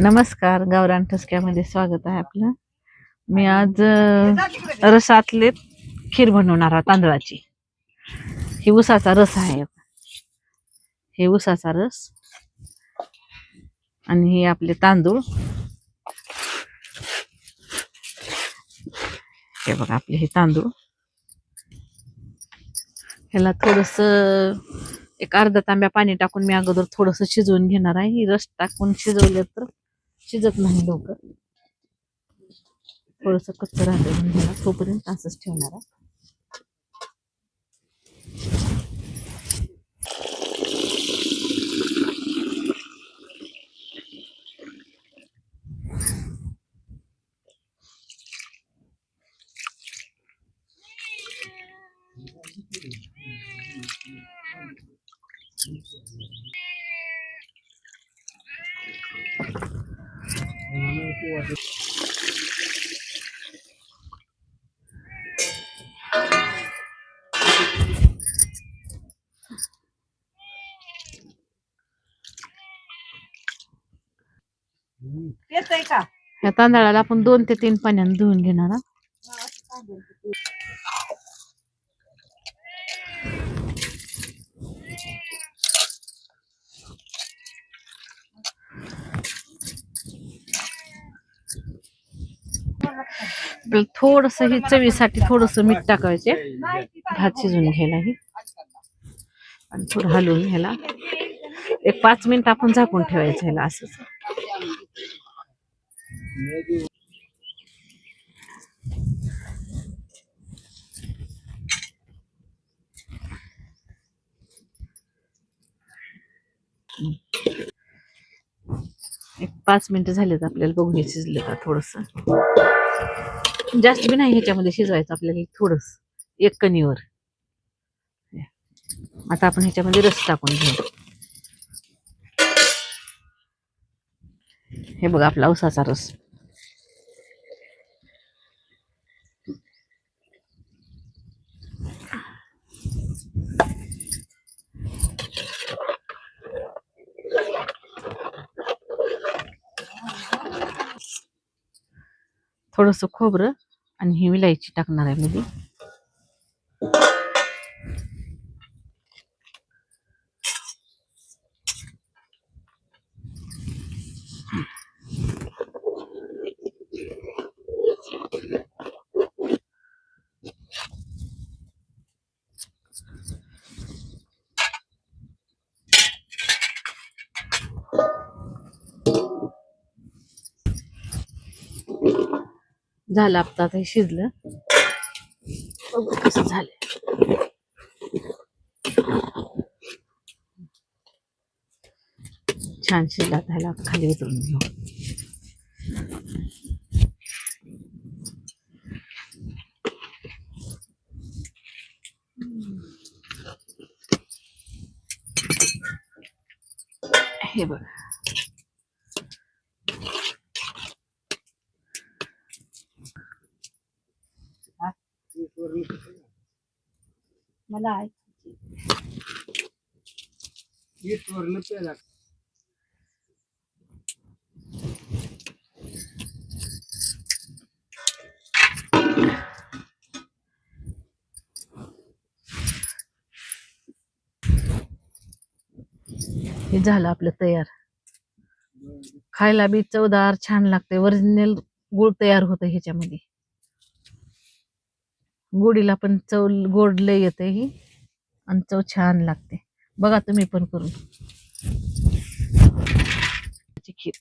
नमस्कार, गावरान ठसक्यामध्ये स्वागत आहे आपलं. मी आज रसातले खीर बनवणार आहे तांदळाची. ही उसाचा रस आहे. हे उसाचा रस आणि हे आपले तांदूळ. हे बघा आपले हे तांदूळ. ह्याला थोडस एक अर्धा तांब्या पाणी टाकून मी अगोदर थोडस शिजवून घेणार आहे. ही रस टाकून शिजवलं तर शिजत नाही लवकर, थोडस कच्चं राहतं म्हणून ह्याला तोपर्यंत असंच ठेवणार आहे. ह्या तांदळाला आपण 2 ते 3 पाण्याने धुवून घेणार आहोत. थोडस ही चवीसाठी थोडस मीठ टाकायचे, भात शिजून घ्यायला ही, आणि थोडं हलवून ह्याला एक 5 मिनिट आपण झाकून ठेवायचं ह्याला असंच. एक 5 मिनिटं झालेत आपल्याला, बघून शिजले का. थोडस जास्त बी नाही ह्याच्यामध्ये शिजवायचं आपल्याला, थोडस एक कणीवर. आता आपण ह्याच्यामध्ये रस टाकून घेऊ. हे बघा आपला उसाचा रस. थोडस खोबरं आणि ही विलायची टाकणार आहे मध्ये. झालं आता हे शिजलं, कसं झालं. छान शिजला. ह्याला खाली उतरून घेऊ. हे बघ मला हे झालं आपलं तयार. खायला बी चवदार छान लागते. ओरिजिनल गुळ तयार होतं ह्याच्यामध्ये. गोडीला पण चव गोड लय येते ही, आणि चव छान लागते. बघा तुम्ही पण करून खीर.